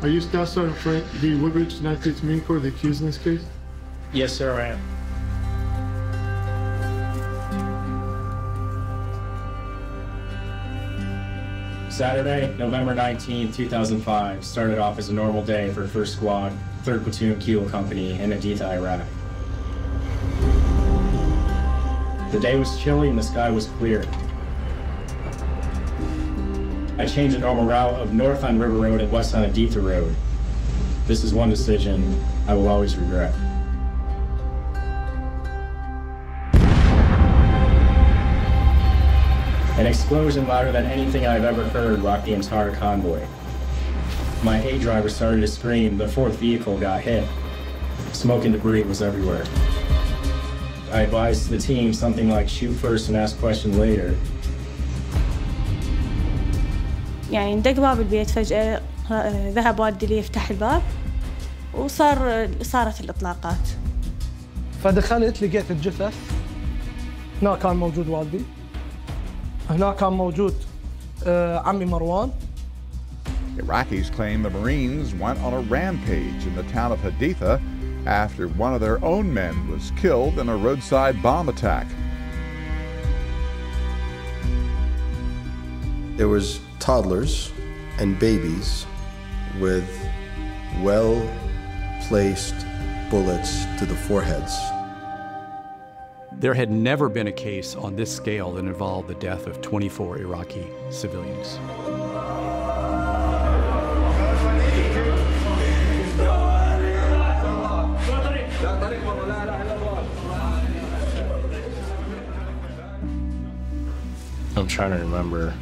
Are you Staff Sergeant Frank B. Woodridge, United States Marine Corps, the accused in this case? Yes, sir, I am. Saturday, November 19, 2005, started off as a normal day for 1st Squad, 3rd Platoon Kilo Company in Haditha, Iraq. The day was chilly and the sky was clear. I changed the normal route of north on River Road and west on Haditha Road. This is one decision I will always regret. An explosion louder than anything I've ever heard rocked the entire convoy. My A driver started to scream, the 4th vehicle got hit. Smoke and debris was everywhere. I advised the team something like shoot first and ask questions later. يعني ندق باب البيت فجأة ذهب والدي ليفتح الباب صارت الإطلاقات. فدخلت لقيت الجثث. هنا كان موجود والدي. هنا كان موجود عمي مروان. Iraqis claim the Marines went on a rampage in the town of Haditha after one of their own men was killed in a roadside bomb attack. There was toddlers and babies with well-placed bullets to the foreheads. There had never been a case on this scale that involved the death of 24 Iraqi civilians. I'm trying to remember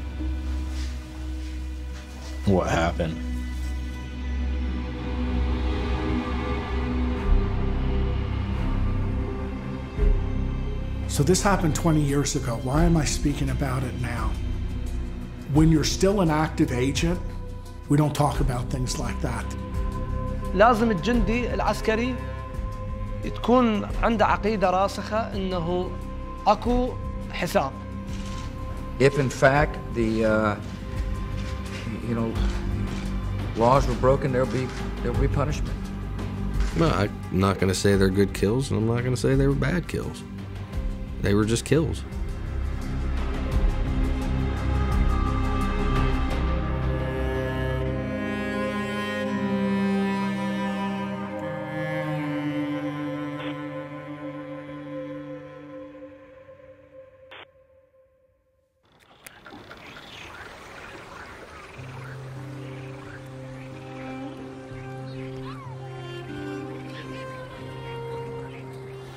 what happened. So this happened 20 years ago. Why am I speaking about it now? When you're still an active agent, we don't talk about things like that. لازم الجندي العسكري تكون عنده عقيدة راسخة إنه أكو حساب. If in fact the laws were broken, there'll be punishment. Well, I'm not going to say they're good kills, and I'm not going to say they were bad kills. They were just kills.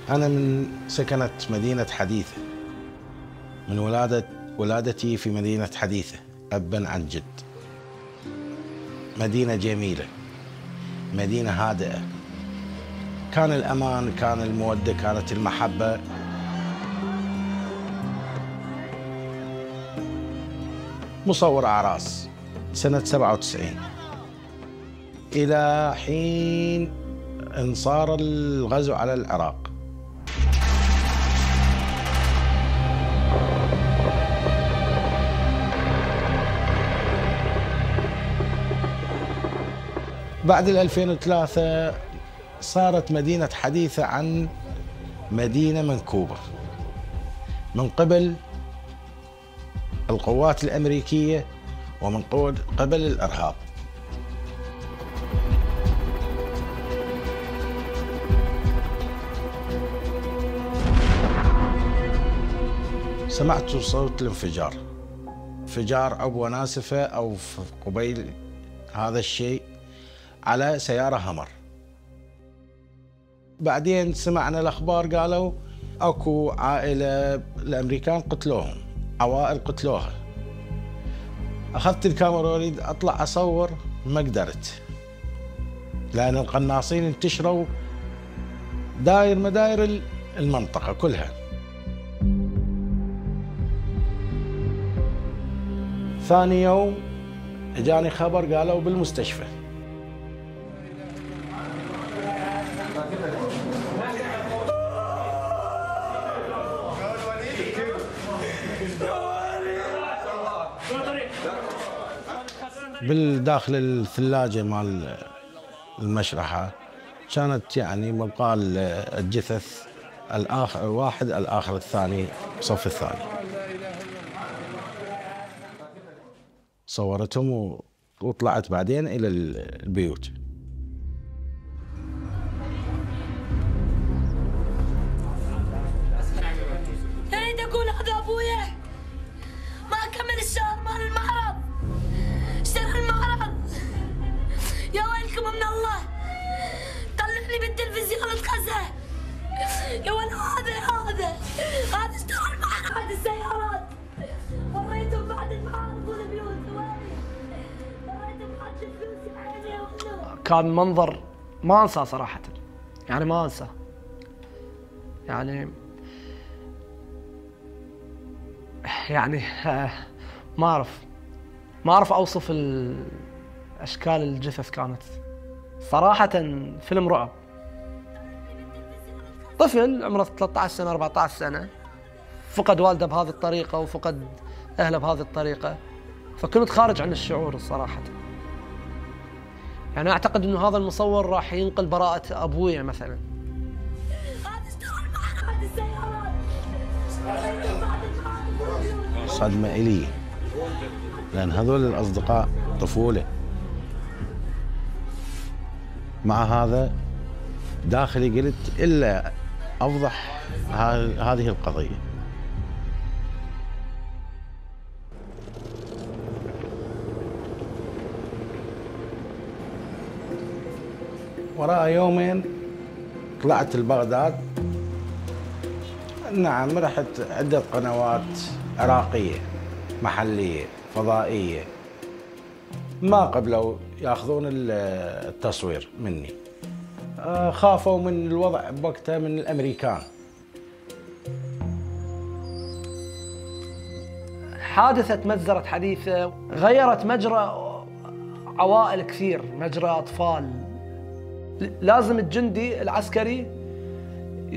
أنا من سكنة مدينة حديثة، من ولادتي في مدينة حديثة أباً عن جد. مدينة جميلة، مدينة هادئة، كان الأمان، كان المودة، كانت المحبة. مصور أعراس سنة 97 إلى حين انصار الغزو على العراق. بعد 2003 صارت مدينة حديثة عن مدينة منكوبة من قبل القوات الأمريكية ومن قبل الإرهاب. سمعت صوت الانفجار، انفجار أبو ناسفة أو قبيل هذا الشيء على سيارة همر. بعدين سمعنا الأخبار قالوا أكو عائلة الأمريكان قتلوهم، عوائل قتلوها. أخذت الكاميرا أريد أطلع أصور، ما قدرت لأن القناصين انتشروا داير مداير المنطقة كلها. ثاني يوم اجاني خبر قالوا بالمستشفى. بالداخل الثلاجة مال المشرحة كانت يعني مبقى الجثث، الآخر واحد الآخر الثاني صف الثاني. صورتهم وطلعت بعدين إلى البيوت. أريد أقول هذا أبويا ما كمل الشهر مال المعرض، اشترى المعرض. يا ويلكم من الله، طلعني بالتلفزيون اتخزى. يا ولد هذا اشترى المعرض السيارات، وريتهم بعد المعارض والبيوت. وريتهم بعد الفلوس يا عيني يا ولد. كان منظر ما انساه صراحة، يعني ما انساه. يعني ما اعرف اوصف اشكال الجثث. كانت صراحة فيلم رعب. طفل عمره 13 سنة 14 سنة فقد والده بهذه الطريقة وفقد اهله بهذه الطريقة، فكنت خارج عن الشعور الصراحة. يعني اعتقد انه هذا المصور راح ينقل براءة ابويا مثلا. صدمة إلي، لأن هذول الأصدقاء طفولة. مع هذا داخلي قلت إلا أفضح هذه القضية. وراء يومين طلعت لبغداد. نعم، رحت عدة قنوات عراقية محلية فضائية، ما قبلوا ياخذون التصوير مني. خافوا من الوضع بوقتها من الأمريكان. حادثة مجزرة حديثة غيرت مجرى عوائل كثير، مجرى أطفال. لازم الجندي العسكري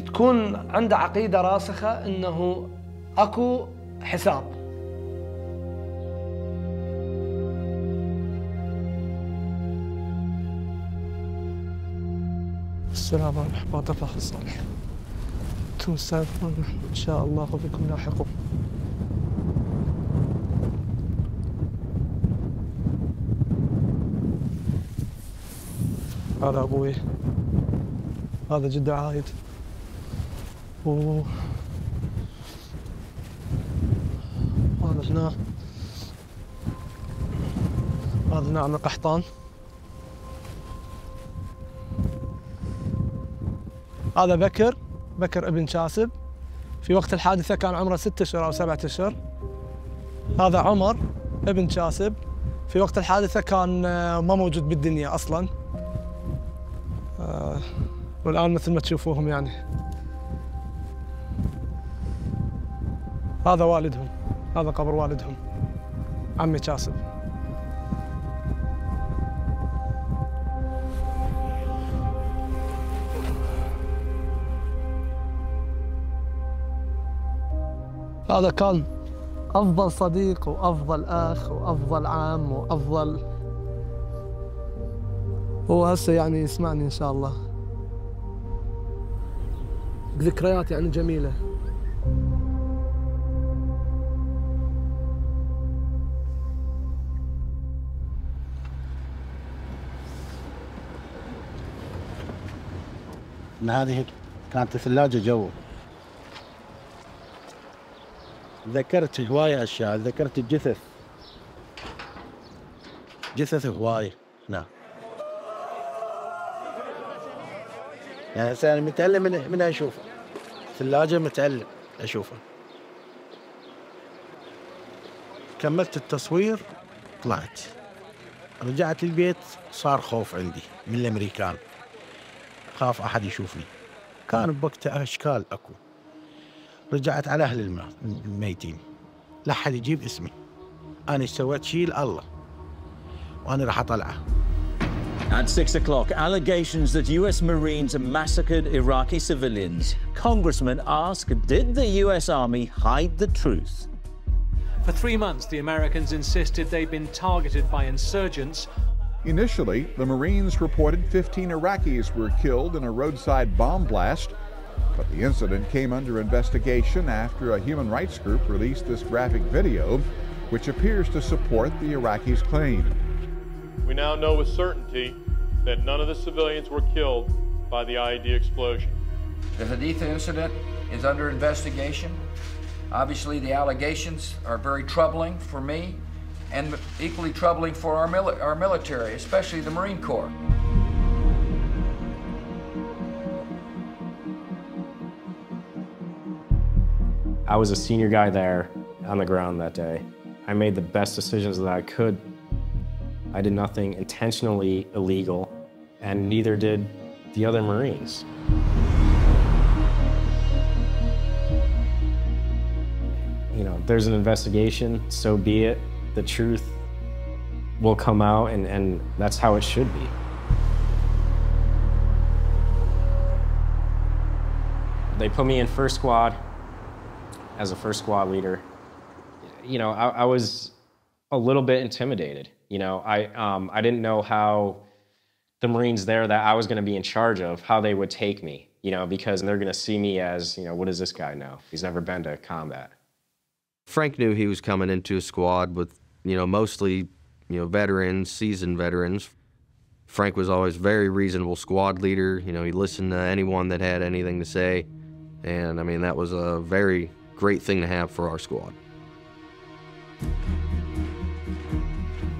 تكون عنده عقيدة راسخة إنه أكو حساب. السلام على أحباب الله الصالح. أنتم مسافرون إن شاء الله بكم لاحقون. هذا أبوي، هذا جد عايد، هذا هنا، هذا نعم القحطان. هذا بكر ابن شاسب، في وقت الحادثة كان عمره 6 أشهر أو 7 أشهر. هذا عمر ابن شاسب، في وقت الحادثة كان ما موجود بالدنيا أصلاً. والآن مثل ما تشوفوهم يعني. هذا والدهم، هذا قبر والدهم عمي شاسب. هذا كان أفضل صديق وأفضل أخ وأفضل عم وأفضل. هو هسه يعني يسمعني إن شاء الله. ذكريات يعني جميلة. إن هذه كانت الثلاجة جوا. ذكرت هواية أشياء، ذكرت الجثث، جثث هواية. نعم، يعني هسه أنا متألم من أشوفه. ثلاجة متألم أشوفه. كملت التصوير، طلعت رجعت البيت، صار خوف عندي من الأمريكان، خاف أحد يشوفني. كان بوقتها أشكال أكو. رجعت على أهل الميتين، لا حد يجيب اسمي. أنا سويت شيء لله وأنا راح أطلعه. At 6 o'clock, allegations that US Marines massacred Iraqi civilians. Congressmen ask, did the US Army hide the truth? For 3 months, the Americans insisted they'd been targeted by insurgents. Initially, the Marines reported 15 Iraqis were killed in a roadside bomb blast, but the incident came under investigation after a human rights group released this graphic video, which appears to support the Iraqis' claim. We now know with certainty that none of the civilians were killed by the IED explosion. The Haditha incident is under investigation. Obviously, the allegations are very troubling for me and equally troubling for our military, especially the Marine Corps. I was a senior guy there on the ground that day. I made the best decisions that I could. I did nothing intentionally illegal, and neither did the other Marines. You know, there's an investigation, so be it. The truth will come out, and that's how it should be. They put me in first squad as a first squad leader. You know, I was a little bit intimidated. You know, I didn't know how the Marines there that I was going to be in charge of, how they would take me, you know, because they're going to see me as, you know, what does this guy know? He's never been to combat. Frank knew he was coming into a squad with, you know, mostly, you know, veterans, seasoned veterans. Frank was always a very reasonable squad leader. You know, he listened to anyone that had anything to say. And, I mean, that was a very great thing to have for our squad.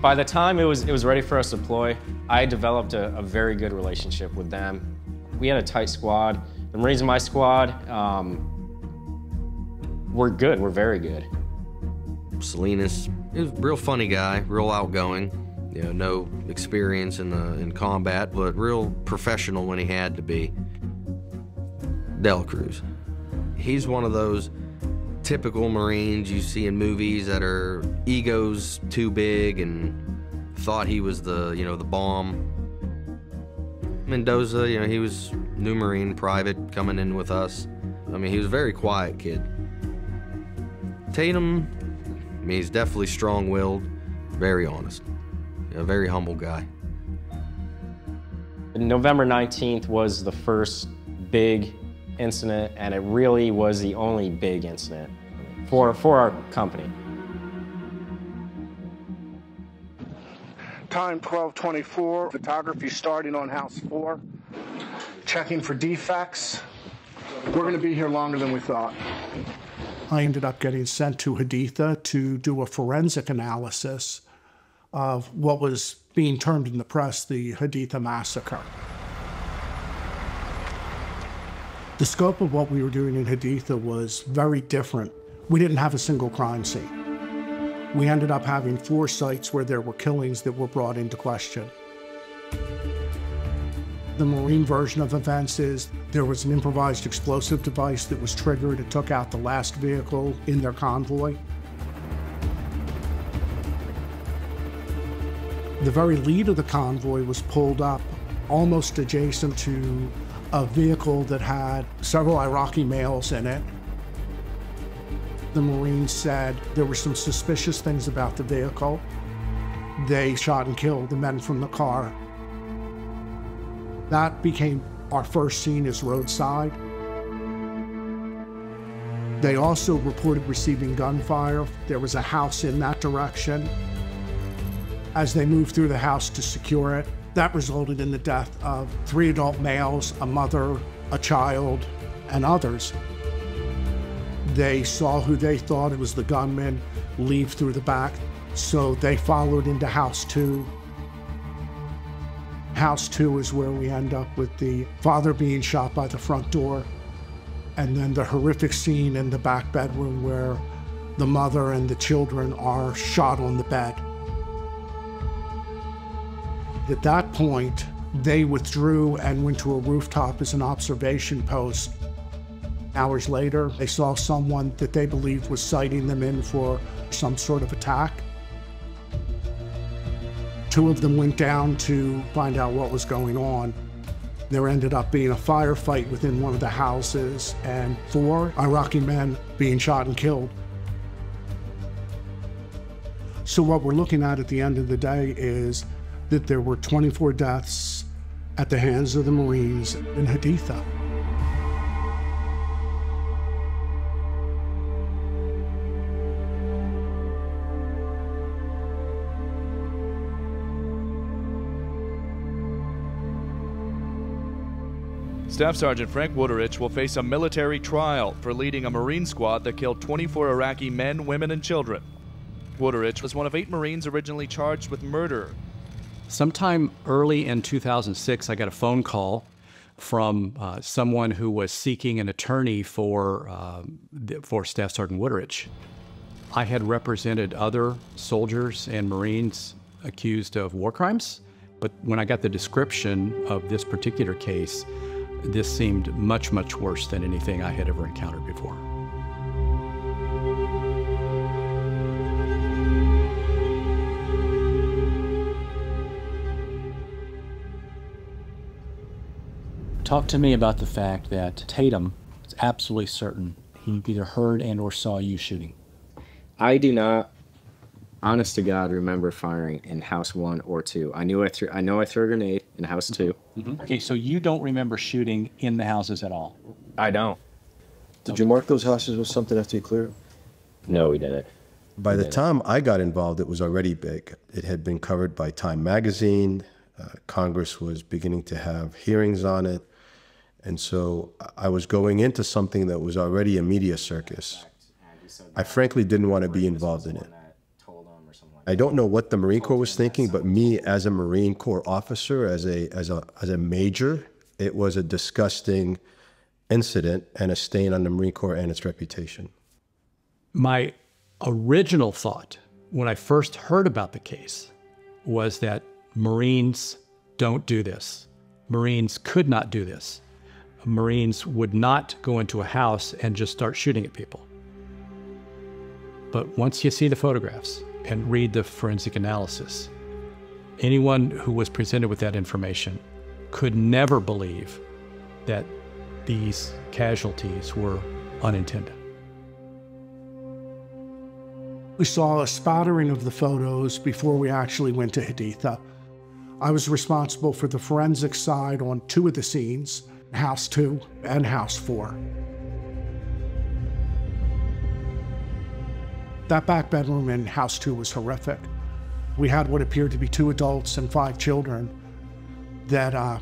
By the time it was ready for us to deploy, I developed a very good relationship with them. We had a tight squad. The Marines in my squad, we're good, we're very good. Salinas, he was a real funny guy, real outgoing. You know, no experience in combat, but real professional when he had to be. Del Cruz. He's one of those typical Marines you see in movies that are egos too big and thought he was the, you know, the bomb. Mendoza, you know, he was new Marine private coming in with us. I mean, he was a very quiet kid. Tatum, I mean, he's definitely strong-willed, very honest, a very humble guy. November 19th was the first big incident, and it really was the only big incident for our company. Time 12:24, photography starting on house 4, checking for defects. We're going to be here longer than we thought. I ended up getting sent to Haditha to do a forensic analysis of what was being termed in the press the Haditha massacre. The scope of what we were doing in Haditha was very different. We didn't have a single crime scene. We ended up having 4 sites where there were killings that were brought into question. The Marine version of events is there was an improvised explosive device that was triggered. It took out the last vehicle in their convoy. The very lead of the convoy was pulled up almost adjacent to a vehicle that had several Iraqi males in it. The Marines said there were some suspicious things about the vehicle. They shot and killed the men from the car. That became our first scene as roadside. They also reported receiving gunfire. There was a house in that direction. As they moved through the house to secure it, that resulted in the death of 3 adult males, a mother, a child, and others. They saw who they thought it was the gunman leave through the back, so they followed into house 2. House 2 is where we end up with the father being shot by the front door, and then the horrific scene in the back bedroom where the mother and the children are shot on the bed. At that point, they withdrew and went to a rooftop as an observation post. Hours later, they saw someone that they believed was sighting them in for some sort of attack. 2 of them went down to find out what was going on. There ended up being a firefight within one of the houses and 4 Iraqi men being shot and killed. So what we're looking at the end of the day is that there were 24 deaths at the hands of the Marines in Haditha. Staff Sergeant Frank Wuterich will face a military trial for leading a Marine squad that killed 24 Iraqi men, women, and children. Wuterich was one of 8 Marines originally charged with murder. Sometime early in 2006, I got a phone call from someone who was seeking an attorney for Staff Sergeant Wuterich. I had represented other soldiers and Marines accused of war crimes, but when I got the description of this particular case, this seemed much, much worse than anything I had ever encountered before. Talk to me about the fact that Tatum is absolutely certain he either heard and or saw you shooting. I do not, honest to God, remember firing in house 1 or 2. I know I threw a grenade in house 2. Mm-hmm. Okay, so you don't remember shooting in the houses at all? I don't. Did you mark those houses with something after you cleared them? No, we didn't. By the time I got involved, it was already big. It had been covered by Time magazine. Congress was beginning to have hearings on it. And so I was going into something that was already a media circus. I frankly didn't want to be involved in it. I don't know what the Marine Corps was thinking, but me as a Marine Corps officer, as a major, it was a disgusting incident and a stain on the Marine Corps and its reputation. My original thought when I first heard about the case was that Marines don't do this. Marines could not do this. Marines would not go into a house and just start shooting at people. But once you see the photographs and read the forensic analysis, anyone who was presented with that information could never believe that these casualties were unintended. We saw a spattering of the photos before we actually went to Haditha. I was responsible for the forensic side on 2 of the scenes, House 2 and House 4. That back bedroom in House 2 was horrific. We had what appeared to be 2 adults and 5 children that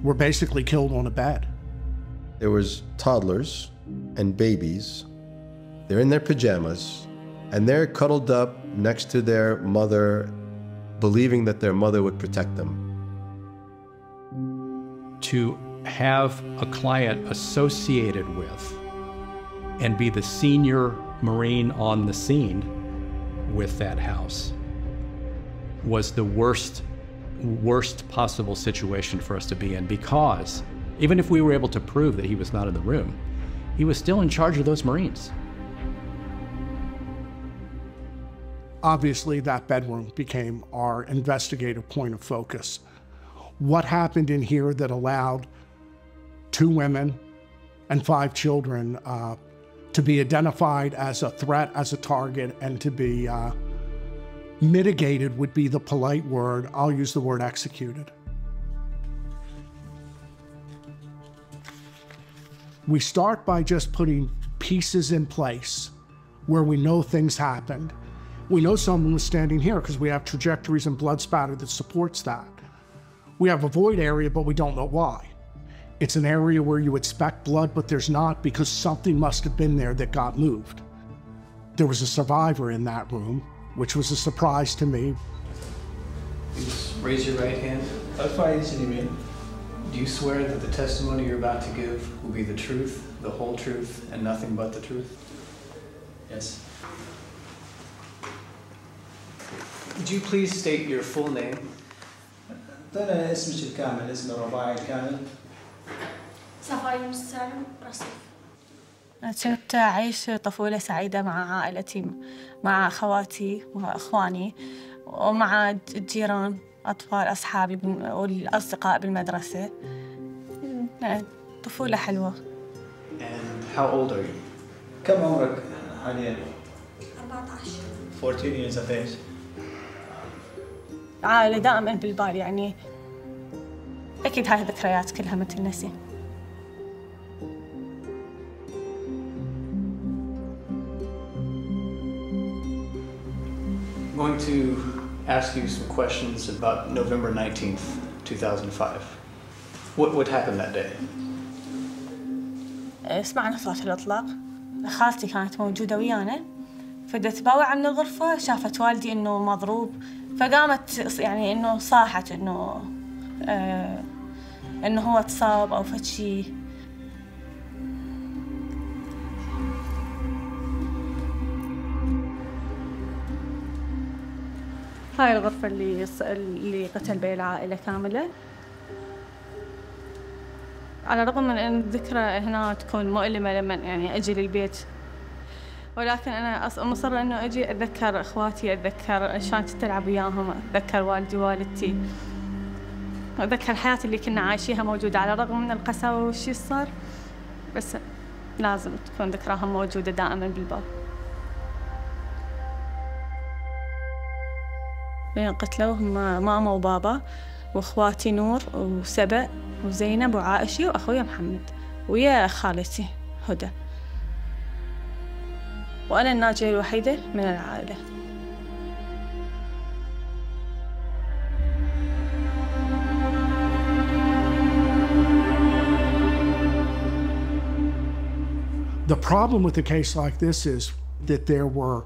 were basically killed on a bed. There was toddlers and babies. They're in their pajamas, and they're cuddled up next to their mother, believing that their mother would protect them. To have a client associated with and be the senior Marine on the scene with that house was the worst possible situation for us to be in, because even if we were able to prove that he was not in the room, he was still in charge of those Marines. Obviously, that bedroom became our investigative point of focus. What happened in here that allowed 2 women and 5 children to be identified as a threat, as a target, and to be mitigated would be the polite word. I'll use the word executed. We start by just putting pieces in place where we know things happened. We know someone was standing here because we have trajectories and blood spatter that supports that. We have a void area, but we don't know why. It's an area where you expect blood, but there's not, because something must have been there that got moved. There was a survivor in that room, which was a surprise to me. Please raise your right hand. Do you swear that the testimony you're about to give will be the truth, the whole truth, and nothing but the truth? Yes. Would you please state your full name? أنا اسمي الكامل اسمي رباعي الكامل. صفاء مستسالم رصيف. كنت أعيش طفولة سعيدة مع عائلتي، مع أخواتي وأخواني ومع الجيران، أطفال أصحابي والأصدقاء بالمدرسة. طفولة حلوة. And how old are you? كم عمرك حاليا؟ 14. 14 years of age. عائلة دائما بالبال يعني أكيد هاي الذكريات كلها ما تنسي. I'm going to ask you some questions about November 19th, 2005. What happened that day? سمعنا صوت الإطلاق. خالتي كانت موجودة ويانا، فدت باوعة من الغرفة شافت والدي إنه مضروب، فقامت يعني إنه صاحت إنه هو اتصاب أو فد شي. هاي الغرفة اللي قتل بها العائلة كاملة. على الرغم من أن الذكرى هنا تكون مؤلمة لما يعني أجي للبيت، ولكن أنا مصرة إنه أجي أتذكر إخواتي، أتذكر شلون كنت ألعب وياهم، أتذكر والدي ووالدتي، أتذكر الحياة اللي كنا عايشيها موجودة على الرغم من القساوة والشي صار، بس لازم تكون ذكراهم موجودة دائما بالبال. بين قتلوا هم ماما وبابا وإخواتي نور وسبأ وزينب وعائشة وأخويا محمد ويا خالتي هدى، وأنا الناجية الوحيدة من العائلة. The problem with a case like this is that there were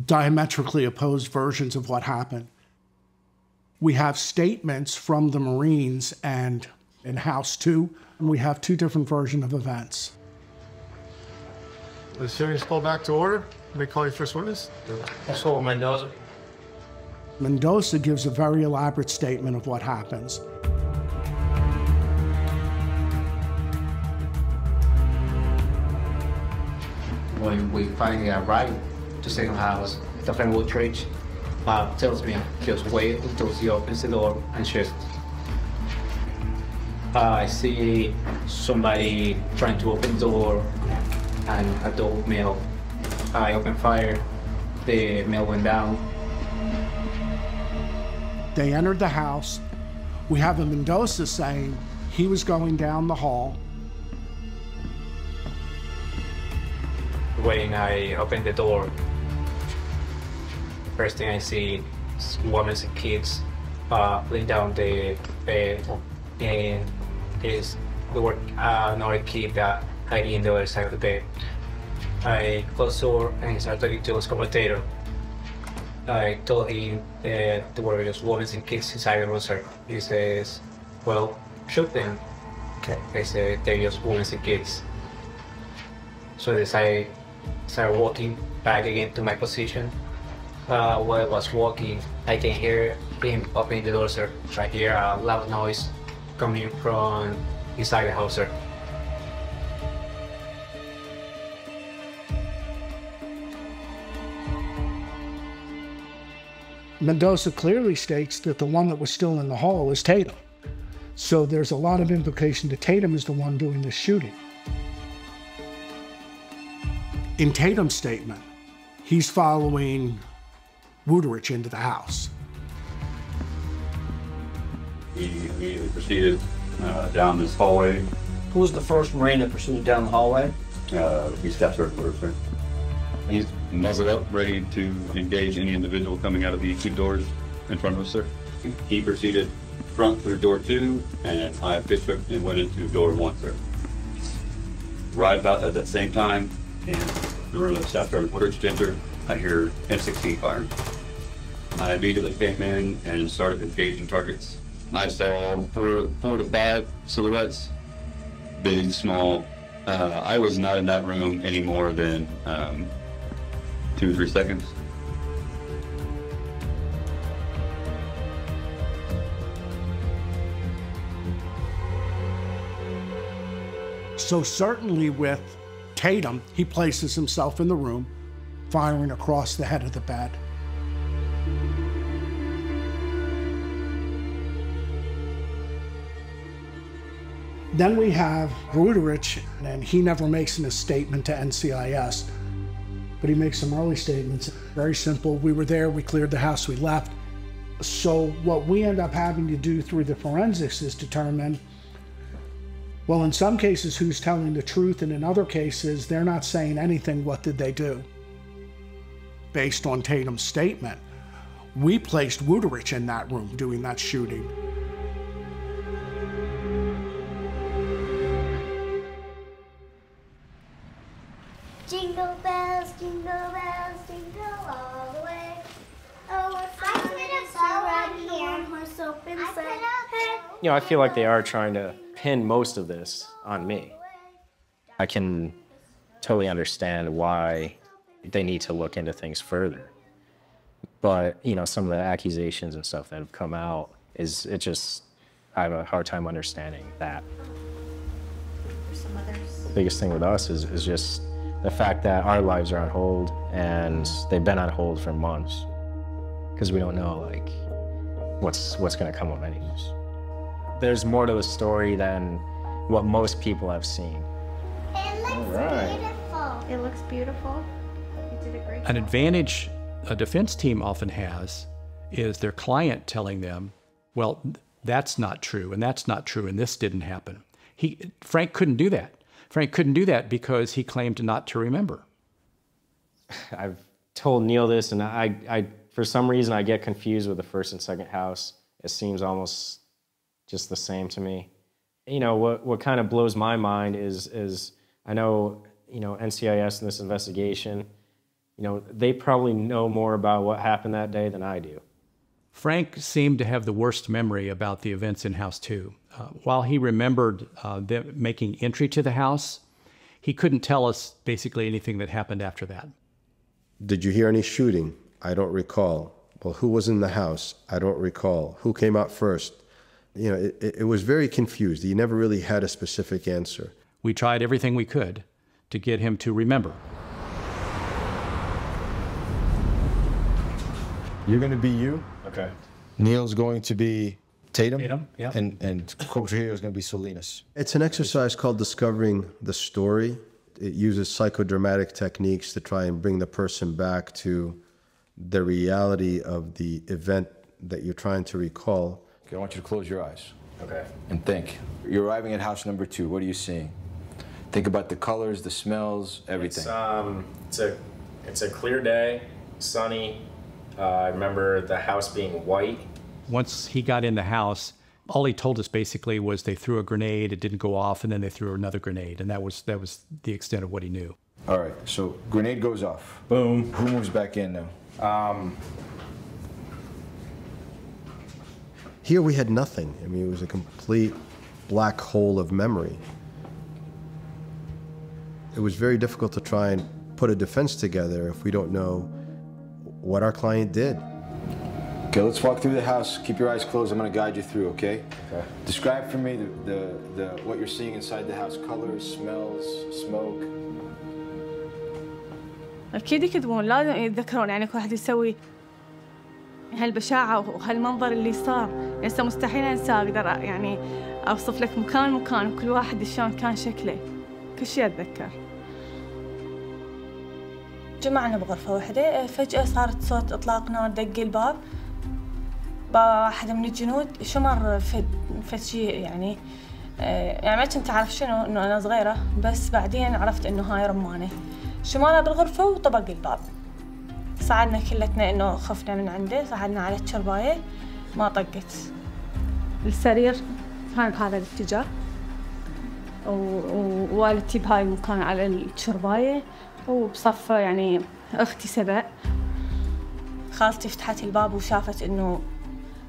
diametrically opposed versions of what happened. We have statements from the Marines and in House 2, and we have two different versions of events. Is hearings called back to order? May call your first witness. Also, Mendoza. Mendoza gives a very elaborate statement of what happens. When we finally arrived to Signal House, the friend Woodridge tells me just wait until he opens the door and shifts. I see somebody trying to open the door and a dog male. I open fire, the male went down. They entered the house. We have a Mendoza saying he was going down the hall. When I open the door, first thing I see is women and kids laying down the bed, and there were another kid that hiding in the other side of the bed. I closed the door and started talking to his commentator. I told him that there were just women and kids inside the rooster. He says, well, shoot them. Okay. I said, they're just women and kids. So I started walking back again to my position. While I was walking, I can hear him opening the door, sir. I hear a loud noise coming from inside the house, sir. Mendoza clearly states that the one that was still in the hall is Tatum. So there's a lot of implication that Tatum is the one doing the shooting. In Tatum's statement, he's following Wuderich into the house. He immediately proceeded down this hallway. Who was the first Marine that proceeded down the hallway? He steps over, sir. He's muzzled up, ready to engage any individual coming out of the two doors in front of us, sir. He proceeded front through door 2, and I pitched and went into door 1, sir. Right about at that same time, and the room of Staff Sergeant Woodridge entered, I hear M16 firing. I immediately came in and started engaging targets. I saw four to five silhouettes, big, small. I was not in that room any more than 2 or 3 seconds. So certainly with Tatum, he places himself in the room, firing across the head of the bed. Then we have Wuderich, and he never makes a statement to NCIS, but he makes some early statements. Very simple. We were there, we cleared the house, we left. So what we end up having to do through the forensics is determine, well, in some cases, who's telling the truth, and in other cases, they're not saying anything. What did they do? Based on Tatum's statement, we placed Wuterich in that room doing that shooting. Jingle bells, jingle all the way. Oh, what fun it is to ride in the one-horse open sleigh. You know, I feel like they are trying to pin most of this on me. I can totally understand why they need to look into things further. But, you know, some of the accusations and stuff that have come out I have a hard time understanding that. The biggest thing with us is just the fact that our lives are on hold, and they've been on hold for months, because we don't know, like, what's going to come of any news. There's more to the story than what most people have seen. It looks beautiful. It looks beautiful. You did a great job. An advantage a defense team often has is their client telling them, well, that's not true, and that's not true, and this didn't happen. Frank couldn't do that. Frank couldn't do that because he claimed not to remember. I've told Neil this, and I for some reason, I get confused with the first and second house. It seems almost just the same to me. You know, what kind of blows my mind is I know, you know, NCIS in this investigation, you know, they probably know more about what happened that day than I do. Frank seemed to have the worst memory about the events in House 2. While he remembered them making entry to the house, he couldn't tell us basically anything that happened after that. Did you hear any shooting? I don't recall. Well, who was in the house? I don't recall. Who came out first? You know, it was very confused. He never really had a specific answer. We tried everything we could to get him to remember. You're going to be you. Okay. Neil's going to be Tatum. Tatum, yeah. And Coach Trujillo is going to be Salinas. It's an exercise called Discovering the Story. It uses psychodramatic techniques to try and bring the person back to the reality of the event that you're trying to recall. Okay, I want you to close your eyes. Okay. And think. You're arriving at house number 2. What are you seeing? Think about the colors, the smells, everything. It's a clear day, sunny. I remember the house being white. Once he got in the house, all he told us basically was they threw a grenade, it didn't go off, and then they threw another grenade, and that was the extent of what he knew. All right, so grenade goes off. Boom. Who moves back in now? Here we had nothing. I mean, it was a complete black hole of memory. It was very difficult to try and put a defense together if we don't know what our client did. Okay, let's walk through the house. Keep your eyes closed. I'm going to guide you through, okay? Okay. Describe for me what you're seeing inside the house. Colors, smells, smoke. أكيد يكذبون، لازم يتذكرون يعني كل واحد يسوي هالبشاعة وهالمنظر اللي صار، هسه مستحيل أنساه، أقدر يعني أوصف لك مكان وكل واحد شلون كان شكله، كل شيء أتذكر. جمعنا بغرفة واحدة، فجأة صارت صوت إطلاق نار، دق الباب. واحد من الجنود شمر فد شيء يعني ما كنت أعرف شنو، إنه أنا صغيرة، بس بعدين عرفت إنه هاي رمانة. شمرنا بالغرفة وطبق الباب. صعدنا كلتنا إنه خفنا من عنده، صعدنا على الشرباية ما طقت. السرير كان بهذا الاتجاه، ووالدتي بهاي المكان على الشرباية، وبصفة يعني أختي سبع. خالتي فتحت الباب وشافت إنه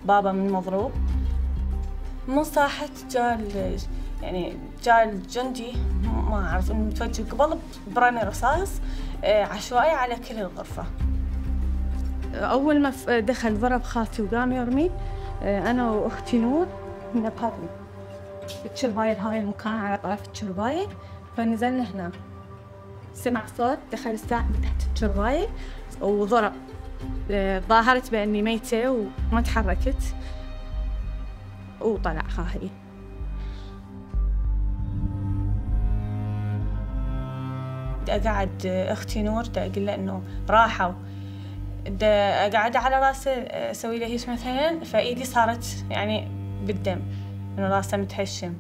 بابا من مضروب. من صاحت جاء الجندي ما أعرف إنه متوجه قبل برمي رصاص عشوائي على كل الغرفة. أول ما دخل ضرب خالتي وقام يرمي، أنا وأختي نور نقرنا الشرباية هاي المكان على طرف الشرباية، فنزلنا هنا. سمع صوت دخل الساعة من تحت الشرباية وضرب. ظاهرت بأني ميتة وما تحركت وطلع هاي. أقعد أختي نور أقول له إنه راحوا أقعد على راسه أسوي له هيك مثلا فإيدي صارت يعني بالدم إنه راسه متهشم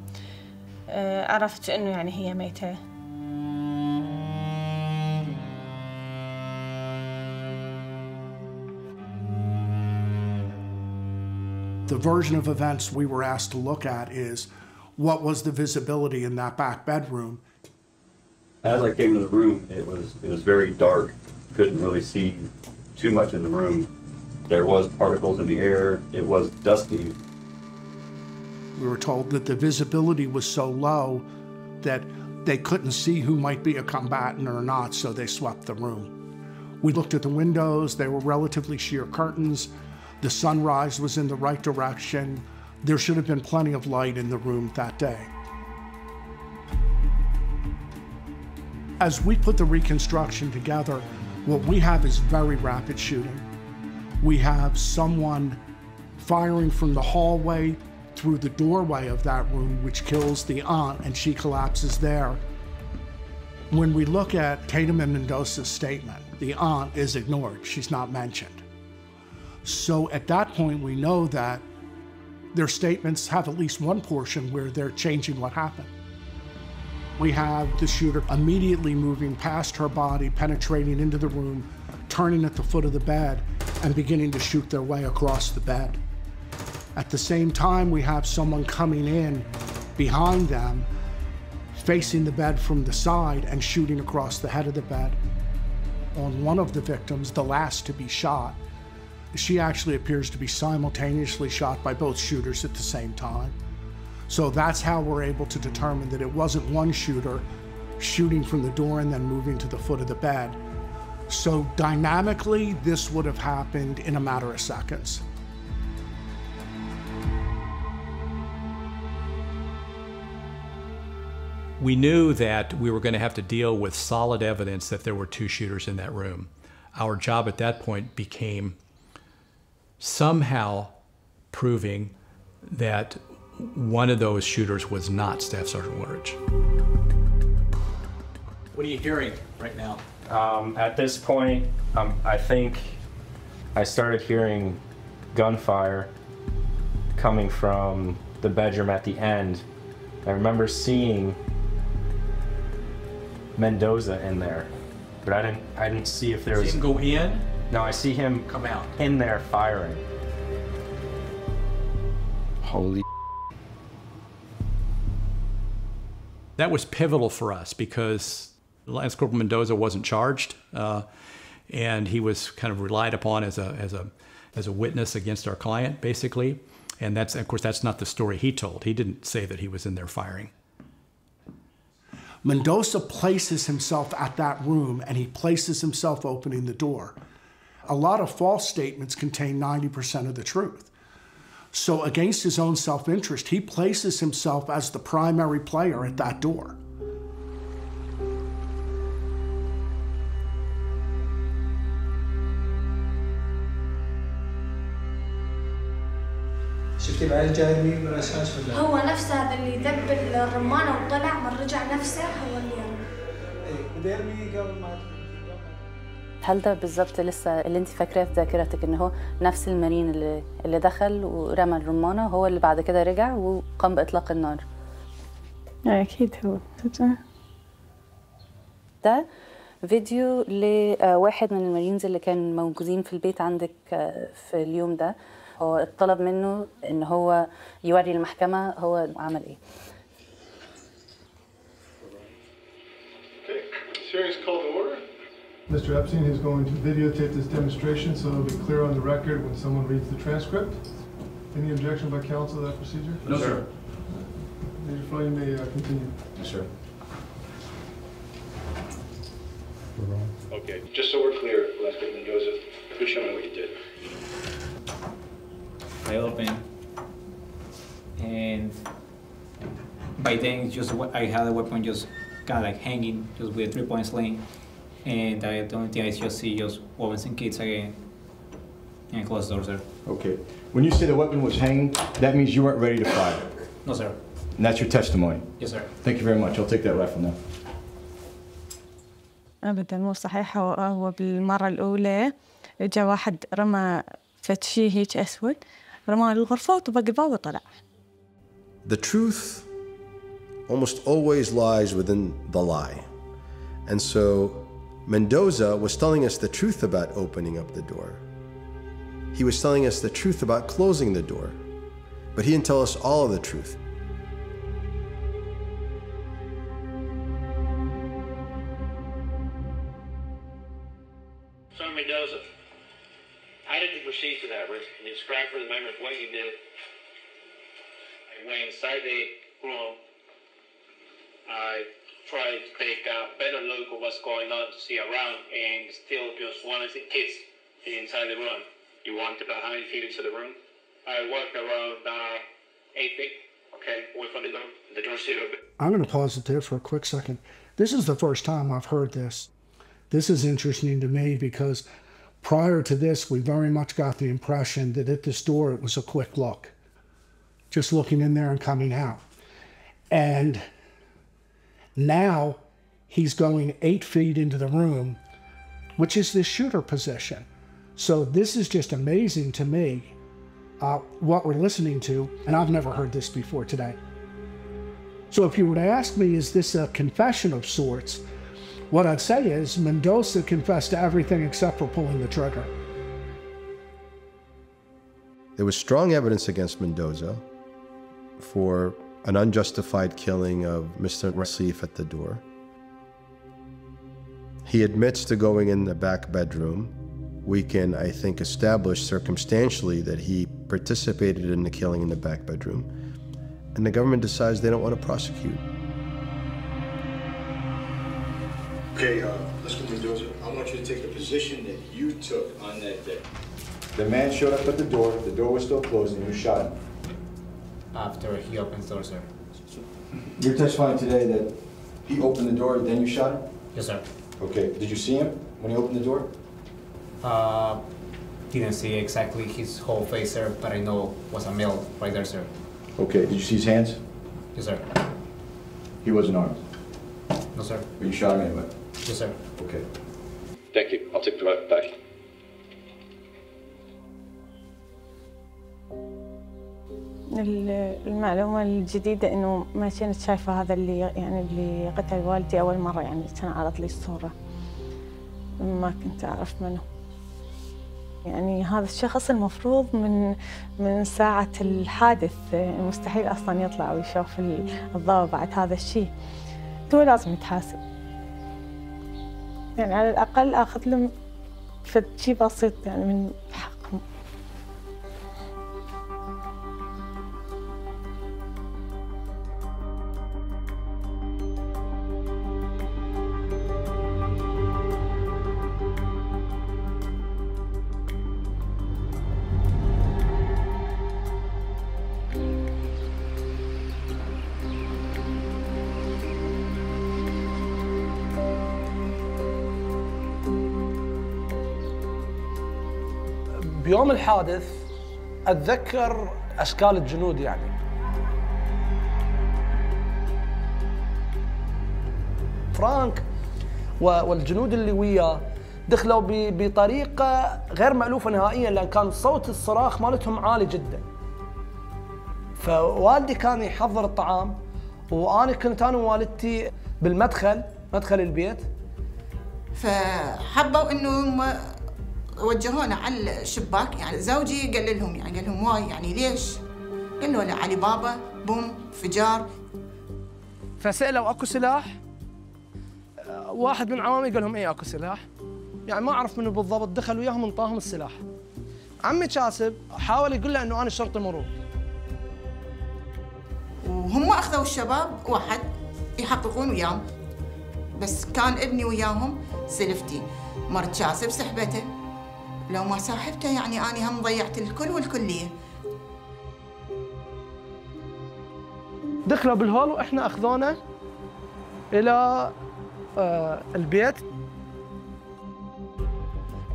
عرفت إنه يعني هي ميتة. The version of events we were asked to look at is what was the visibility in that back bedroom. As I came to the room, it was very dark. Couldn't really see too much in the room. There was particles in the air. It was dusty. We were told that the visibility was so low that they couldn't see who might be a combatant or not, so they swept the room. We looked at the windows. They were relatively sheer curtains. The sunrise was in the right direction. There should have been plenty of light in the room that day. As we put the reconstruction together, what we have is very rapid shooting. We have someone firing from the hallway through the doorway of that room, which kills the aunt, and she collapses there. When we look at Tatum and Mendoza's statement, the aunt is ignored. She's not mentioned. So at that point, we know that their statements have at least one portion where they're changing what happened. We have the shooter immediately moving past her body, penetrating into the room, turning at the foot of the bed, and beginning to shoot their way across the bed. At the same time, we have someone coming in behind them, facing the bed from the side and shooting across the head of the bed. On one of the victims, the last to be shot, she actually appears to be simultaneously shot by both shooters at the same time. So that's how we're able to determine that it wasn't one shooter shooting from the door and then moving to the foot of the bed. So dynamically, this would have happened in a matter of seconds. We knew that we were going to have to deal with solid evidence that there were two shooters in that room. Our job at that point became somehow proving that one of those shooters was not Staff Sergeant Woodridge. What are you hearing right now? At this point, I think I started hearing gunfire coming from the bedroom at the end. I remember seeing Mendoza in there, but I didn't see if there was. See him go in? No, I see him come out in there firing. Holy. That was pivotal for us because Lance Corporal Mendoza wasn't charged, and he was kind of relied upon as a witness against our client, basically. And that's, of course, that's not the story he told. He didn't say that he was in there firing. Mendoza places himself at that room, and he places himself opening the door. A lot of false statements contain 90% of the truth. So against his own self-interest, he places himself as the primary player at that door. شفتي بعين جاي مين من اساس ولا؟ هو نفسه هذا اللي ذب الرمانه وطلع من رجع نفسه هو اللي يرمي. ايه بده يرمي قبل ما هل ده بالضبط لسه اللي انت فاكراه في ذاكرتك ان هو نفس المارين اللي دخل ورمى الرمانه هو اللي بعد كده رجع وقام باطلاق النار؟ اكيد هو ده فيديو لواحد من المارينز اللي كان موجودين في البيت عندك في اليوم ده. هو اتطلب منه ان هو يوري المحكمه هو عمل ايه. Serious call to order. Mr. Epstein is going to videotape this demonstration so it'll be clear on the record when someone reads the transcript. Any objection by counsel to that procedure? No, sir. Major Fry, you may continue. Yes, sir. Okay, just so we're clear, Lance Corporal Mendoza, please show me what you did. I opened, and by then I had a weapon just kind of like hanging, just with a 3-point sling, and the only thing I just see just weapons and kids again, and close the door, sir. Okay. When you say the weapon was hanging, that means you weren't ready to fire. No, sir. And that's your testimony? Yes, sir. Thank you very much. I'll take that rifle now. أبدا مو صحيح. هو بالمرة الأولى جاء واحد رمى فتشي هيك أسود، رماه للغرفة وطبق الباب وطلع. The truth almost always lies within the lie. And so Mendoza was telling us the truth about opening up the door. He was telling us the truth about closing the door. But he didn't tell us all of the truth. So Mendoza, how did you proceed to that risk? Can you describe for the members what you did? I went inside the room. I tried to take a better look at what's going on to see around, and still just wanted the kids inside the room. You walked about how many feet into the room? I walked around 8 feet. Okay, away from the door. The door's still open. I'm going to pause it there for a quick second. This is the first time I've heard this. This is interesting to me because prior to this, we very much got the impression that at this door, it was a quick look. Just looking in there and coming out. And now he's going 8 feet into the room, which is the shooter position. So this is just amazing to me, what we're listening to, and I've never heard this before today. So if you were to ask me, is this a confession of sorts? What I'd say is Mendoza confessed to everything except for pulling the trigger. There was strong evidence against Mendoza for an unjustified killing of Mr. Rasif at the door. He admits to going in the back bedroom. We can, I think, establish circumstantially that he participated in the killing in the back bedroom, and the government decides they don't want to prosecute. Okay, Mr. Mendoza, I want you to take the position that you took on that day. The man showed up at the door was still closed, and you shot him. After he opened the door, sir. You're testifying today that he opened the door, then you shot him? Yes, sir. Okay, did you see him when he opened the door? Didn't see exactly his whole face, sir, but I know was a male right there, sir. Okay, did you see his hands? Yes, sir. He wasn't armed? No, sir. But you shot him anyway? Yes, sir. Okay. Thank you. I'll take the right back. المعلومة الجديدة إنه ما كنت شايفة هذا اللي قتل والدي أول مرة، يعني كان عرض لي الصورة، ما كنت أعرف منه. يعني هذا الشخص المفروض من ساعة الحادث مستحيل أصلاً يطلع ويشوف الضوء بعد هذا الشيء. هو لازم يتحاسب. يعني على الأقل أخذ لهم شيء بسيط يعني من حقهم. بيوم الحادث أتذكر أشكال الجنود يعني فرانك والجنود اللي وياه دخلوا بطريقة غير مألوفة نهائيا، لأن كان صوت الصراخ مالتهم عالي جدا. فوالدي كان يحضر الطعام وأنا كنت أنا ووالدتي بالمدخل، مدخل البيت. فحبوا إنه وجهونا على الشباك، يعني زوجي قال لهم قال لهم واي يعني ليش؟ قالوا له علي بابا بوم انفجار. فسألوا اكو سلاح؟ واحد من عوامي قال لهم ايه اكو سلاح، يعني ما اعرف منه بالضبط، دخل وياهم انطاهم السلاح. عمي كاسب حاول يقول له انه انا شرطي مرور، وهم اخذوا الشباب واحد يحققون وياهم، بس كان ابني وياهم. سلفتي مرت كاسب سحبته، لو ما ساحبته يعني أنا هم ضيعت الكل والكلية. دخلوا بالهول وإحنا أخذونا إلى البيت.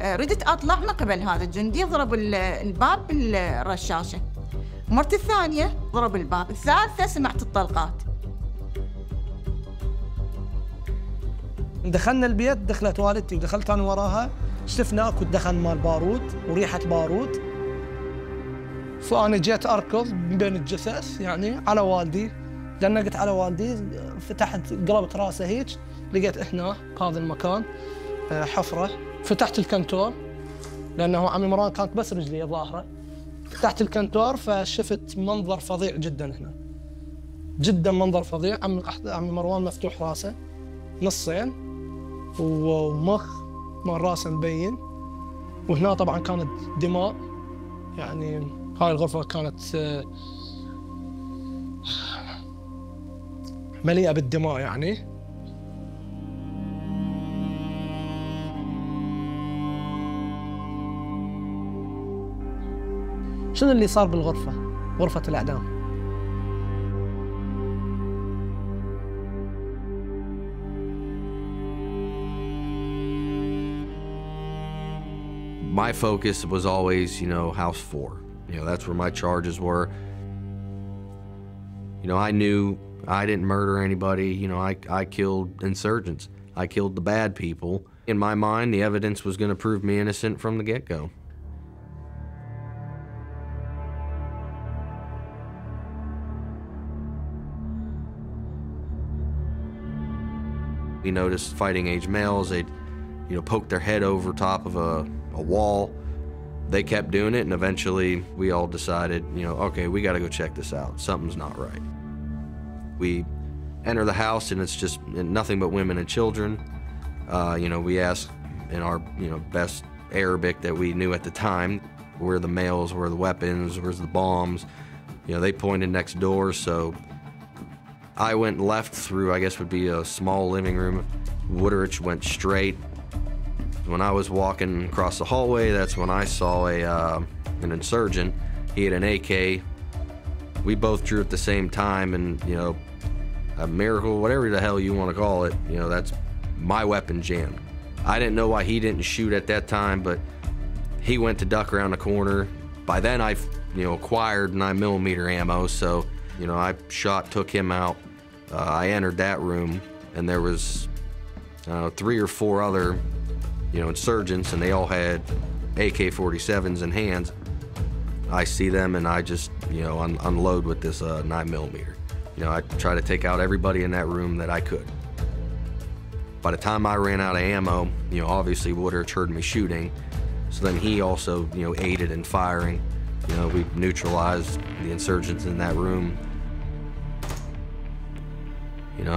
ردت أطلع من قبل هذا الجندي، ضرب الباب بالرشاشة. مرت الثانية ضرب الباب، الثالثة سمعت الطلقات. دخلنا البيت، دخلت والدتي ودخلت أنا وراها، شفنا أكو دخن مال بارود وريحة بارود. فأنا جيت أركض بين الجثث يعني على والدي، دنقت على والدي، فتحت قلبت راسه هيك، لقيت هنا بهذا المكان حفرة. فتحت الكنتور لأنه عمي مروان كانت بس رجلي ظاهرة. فتحت الكنتور فشفت منظر فظيع جدا هنا، جدا منظر فظيع. عمي مروان مفتوح راسه نصين ومخ مال راسه مبين، وهنا طبعا كانت دماء. يعني هاي الغرفة كانت مليئة بالدماء يعني. شنو اللي صار بالغرفة؟ غرفة الإعدام. My focus was always, House 4. That's where my charges were. I knew I didn't murder anybody. I killed insurgents. I killed the bad people. In my mind, the evidence was going to prove me innocent from the get-go. We noticed fighting-age males. They'd, poke their head over top of a wall. They kept doing it, and eventually we all decided, okay, we got to go check this out. Something's not right. We enter the house, and it's just nothing but women and children. We asked in our, best Arabic that we knew at the time, where are the males, where are the weapons, where's the bombs? They pointed next door, so I went left through, I guess would be a small living room. Wuterich went straight. When I was walking across the hallway, that's when I saw an insurgent. He had an AK. We both drew at the same time, and a miracle, whatever the hell you want to call it, that's my weapon jammed. I didn't know why he didn't shoot at that time, but he went to duck around the corner. By then I acquired 9mm ammo, so I took him out. I entered that room, and there was 3 or 4 other insurgents, and they all had AK-47s in hands. I see them, and I just, unload with this 9mm. I try to take out everybody in that room that I could. By the time I ran out of ammo, obviously Wuterich heard me shooting, so then he also, aided in firing. We neutralized the insurgents in that room.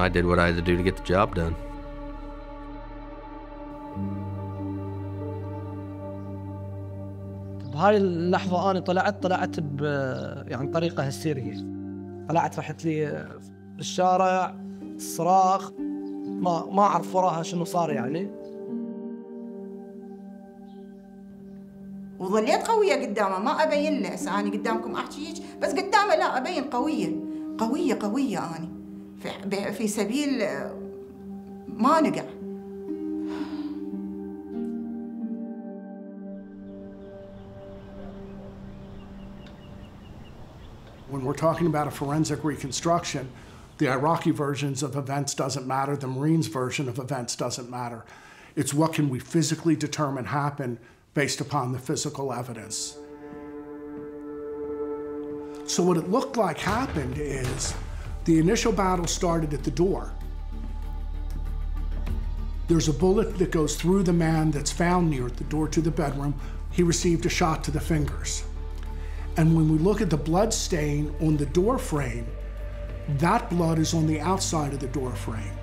I did what I had to do to get the job done. بهاي اللحظة أنا طلعت يعني طريقة هستيرية. طلعت رحت لي بالشارع، الصراخ، ما أعرف وراها شنو صار يعني. وظليت قوية قدامه، ما أبين له. هسه أنا قدامكم أحكي بس قدامه لا أبين قوية أنا في سبيل ما نقع. When we're talking about a forensic reconstruction, the Iraqi versions of events doesn't matter, the Marines' version of events doesn't matter. It's what can we physically determine happened based upon the physical evidence. So what it looked like happened is the initial battle started at the door. There's a bullet that goes through the man that's found near the door to the bedroom. He received a shot to the fingers. And when we look at the blood stain on the door frame, that blood is on the outside of the door frame.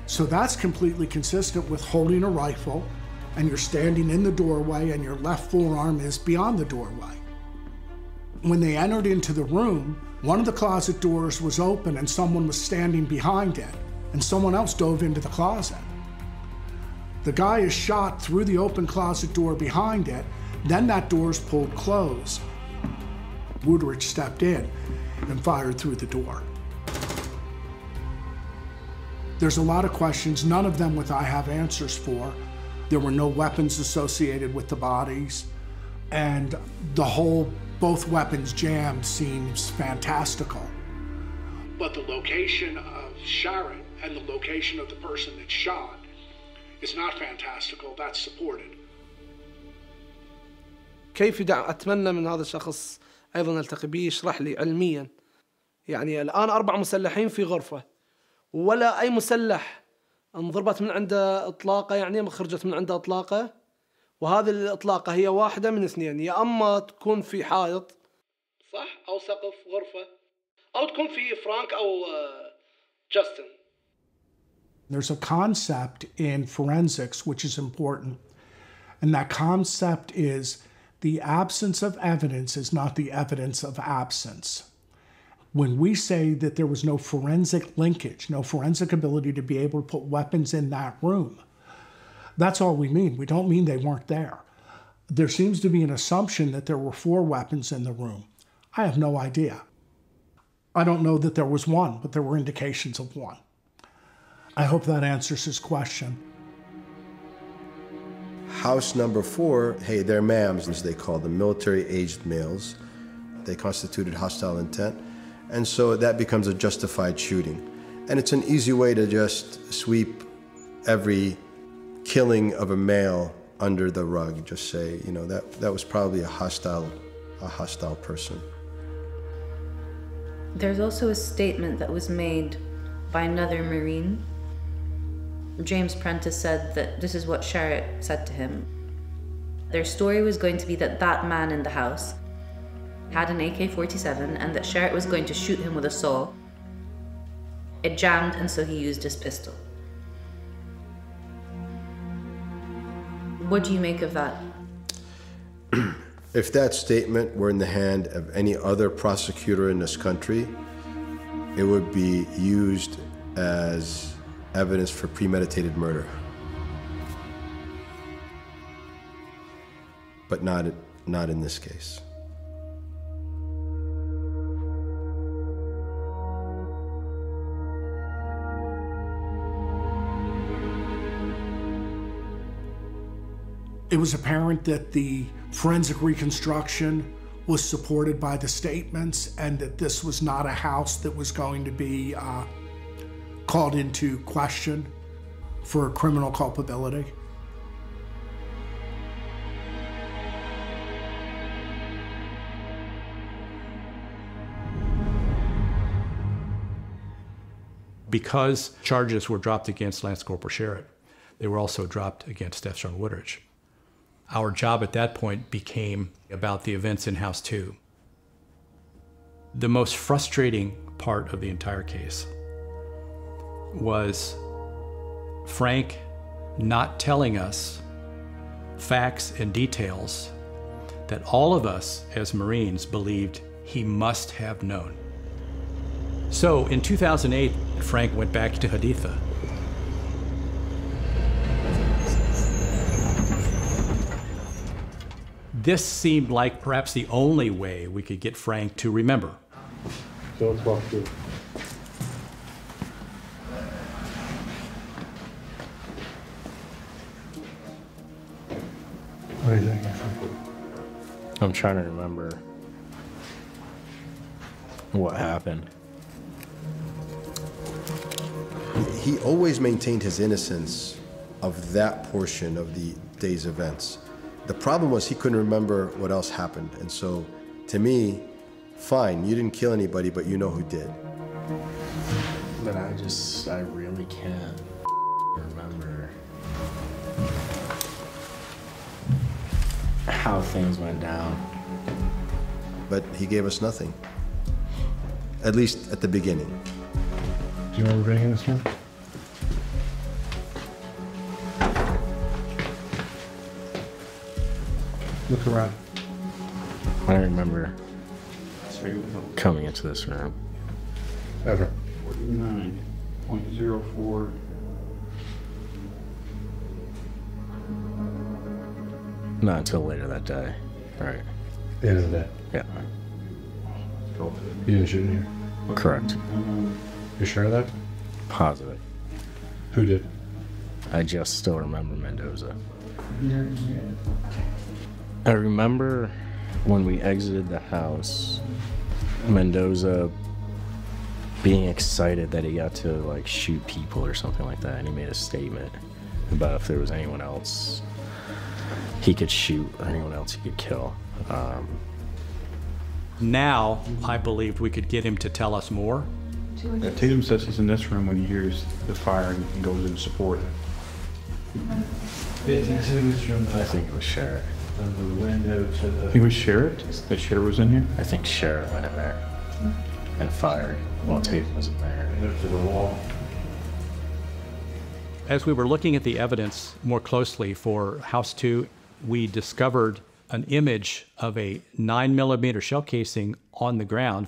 So that's completely consistent with holding a rifle and you're standing in the doorway and your left forearm is beyond the doorway. When they entered into the room, one of the closet doors was open and someone was standing behind it, and someone else dove into the closet. The guy is shot through the open closet door behind it, then that door is pulled closed. Wuterich stepped in and fired through the door. There's a lot of questions, none of them I have answers for. There were no weapons associated with the bodies, and both weapons jammed seems fantastical. But the location of Sharon and the location of the person that's shot is not fantastical, that's supported. كيف أتمنى من هذا الشخص أيضا نلتقي به يشرح لي علميا. يعني الآن 4 مسلحين في غرفة، ولا أي مسلح انضربت من عنده إطلاقة، يعني خرجت من عنده إطلاقة، وهذه الإطلاقة هي واحدة من 2، يا أما تكون في حائط صح أو سقف غرفة، أو تكون في فرانك أو جاستن. There's a concept in forensics which is important, and that concept is the absence of evidence is not the evidence of absence. When we say that there was no forensic linkage, no forensic ability to be able to put weapons in that room, that's all we mean. We don't mean they weren't there. There seems to be an assumption that there were 4 weapons in the room. I have no idea. I don't know that there was 1, but there were indications of 1. I hope that answers his question. House number 4, hey, they're MAMs, as they call them, military-aged males. They constituted hostile intent. And so that becomes a justified shooting. And it's an easy way to just sweep every killing of a male under the rug. Just say, you know, that was probably a hostile person. There's also a statement that was made by another Marine. James Prentice said that this is what Sharratt said to him. Their story was going to be that that man in the house had an AK-47 and that Sharratt was going to shoot him with a saw. It jammed, and so he used his pistol. What do you make of that? If that statement were in the hand of any other prosecutor in this country, it would be used as evidence for premeditated murder. But not in this case. It was apparent that the forensic reconstruction was supported by the statements and that this was not a house that was going to be called into question for criminal culpability. Because charges were dropped against Lance Corporal Sharratt, they were also dropped against Staff Sergeant Woodridge. Our job at that point became about the events in House 2. The most frustrating part of the entire case was Frank not telling us facts and details that all of us as Marines believed he must have known. So in 2008, Frank went back to Haditha. This seemed like perhaps the only way we could get Frank to remember. So let's walk through. What do you think? I'm trying to remember what happened. He always maintained his innocence of that portion of the day's events. The problem was he couldn't remember what else happened. And so, to me, fine, you didn't kill anybody, but you know who did. But I really can't remember how things went down. But he gave us nothing. At least at the beginning. Do you remember bringing this one? Look around. I remember coming into this room. Ever. 49.04. Not until later that day. Right. The end of the day? Yeah. You didn't shoot in here? Correct. You sure of that? Positive. Who did? I just still remember Mendoza. I remember when we exited the house, Mendoza being excited that he got to like shoot people or something like that, and he made a statement. about if there was anyone else he could shoot or anyone else he could kill. Now, I believed we could get him to tell us more. Yeah, Tatum says he's in this room when he hears the firing and goes in support. I think it was Sherrod. He was Sherrod? The Sherrod was in here? I think Sherrod went in there and fired while Tatum was in there. To the wall. As we were looking at the evidence more closely for House 2, we discovered an image of a 9mm shell casing on the ground.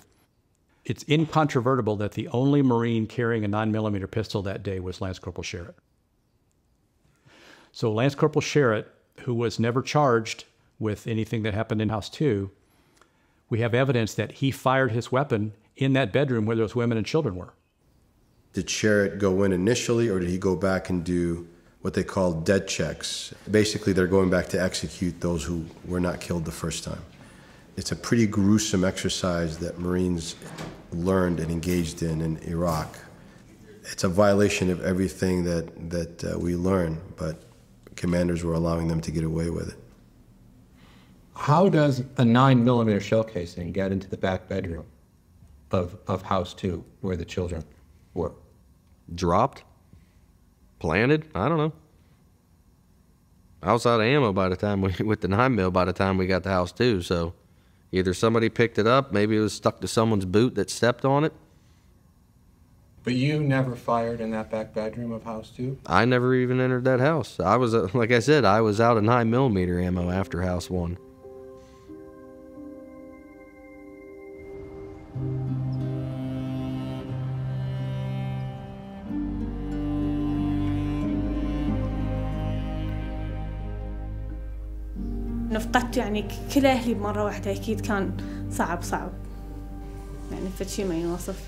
It's incontrovertible that the only Marine carrying a 9mm pistol that day was Lance Corporal Sherrod. So Lance Corporal Sherrod, who was never charged with anything that happened in House 2, we have evidence that he fired his weapon in that bedroom where those women and children were. Did Sherrod go in initially, or did he go back and do what they call dead checks? Basically, they're going back to execute those who were not killed the first time. It's a pretty gruesome exercise that Marines learned and engaged in Iraq. It's a violation of everything that we learn, but commanders were allowing them to get away with it. How does a 9mm shell casing get into the back bedroom of House 2 where the children were? Dropped? Planted? I don't know. I was out of ammo by the time with the 9mm by the time we got to House 2, so either somebody picked it up, maybe it was stuck to someone's boot that stepped on it. But you never fired in that back bedroom of House 2? I never even entered that house. I was, like I said, I was out of 9mm ammo after House 1. فقدت يعني كل أهلي بمرة واحدة أكيد كان صعب يعني فشي ما ينوصف.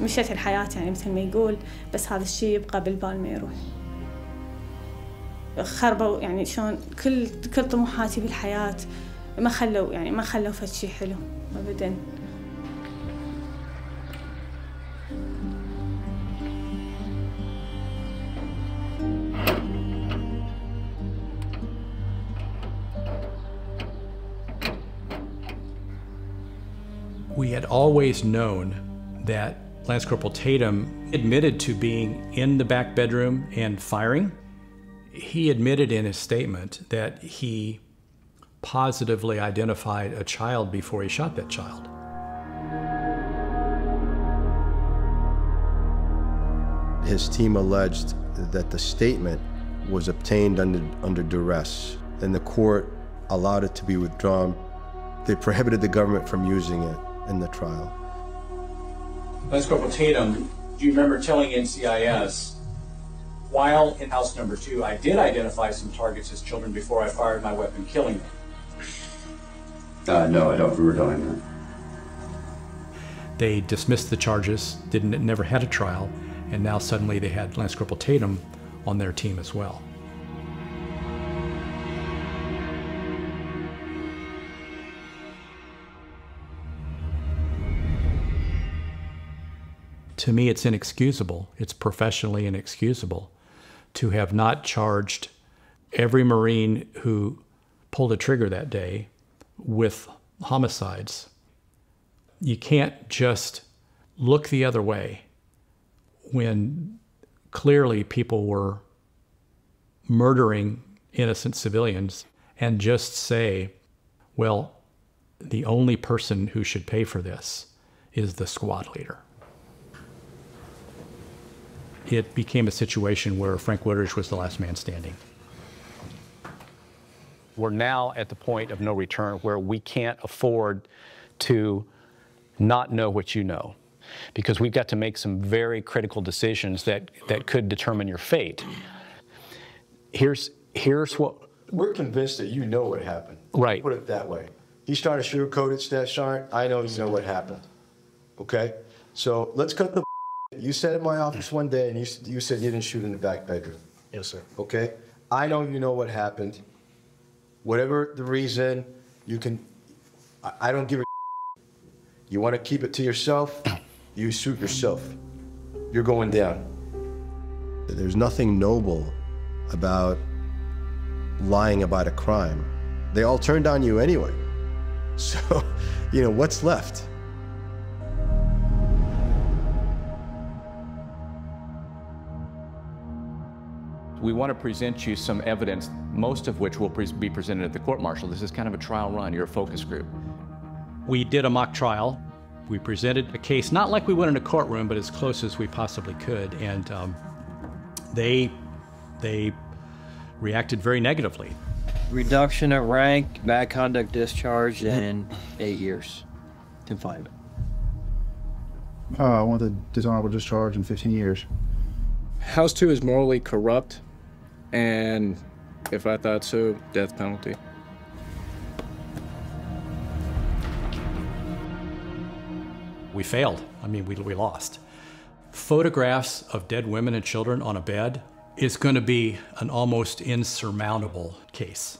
مشيت الحياة يعني مثل ما يقول، بس هذا الشيء يبقى بالبال ما يروح. خربوا يعني شلون كل طموحاتي بالحياة، ما خلوا فشي حلو أبداً. We had always known that Lance Corporal Tatum admitted to being in the back bedroom and firing. He admitted in his statement that he positively identified a child before he shot that child. His team alleged that the statement was obtained under duress, and the court allowed it to be withdrawn. They prohibited the government from using it in the trial. Lance Corporal Tatum, do you remember telling NCIS, while in house number 2, I did identify some targets as children before I fired my weapon, killing them? No, I don't remember telling that. They dismissed the charges, never had a trial, and now suddenly they had Lance Corporal Tatum on their team as well. To me, it's inexcusable. It's professionally inexcusable to have not charged every Marine who pulled a trigger that day with homicides. You can't just look the other way when clearly people were murdering innocent civilians and just say, well, the only person who should pay for this is the squad leader. It became a situation where Frank Woodridge was the last man standing. We're now at the point of no return where we can't afford to not know what you know, because we've got to make some very critical decisions that could determine your fate. Here's what... We're convinced that you know what happened. Right. Put it that way. He's trying to sugarcoat it, Staff Sergeant. I know you know what happened. Okay? So let's cut the... You sat in my office one day and you said you didn't shoot in the back bedroom. Yes, sir. Okay? I know you know what happened. Whatever the reason, you can... I don't give a... You want to keep it to yourself, you shoot yourself. You're going down. There's nothing noble about lying about a crime. They all turned on you anyway. So, what's left? We want to present you some evidence, most of which will be presented at the court-martial. This is kind of a trial run. You're a focus group. We did a mock trial. We presented a case, not like we went in a courtroom, but as close as we possibly could. And they reacted very negatively. Reduction of rank, bad conduct discharged, and 8 years confinement. I want the dishonorable discharge in 15 years. House 2 is morally corrupt, and if I thought so, death penalty. We failed. I mean, we lost. Photographs of dead women and children on a bed is going to be an almost insurmountable case.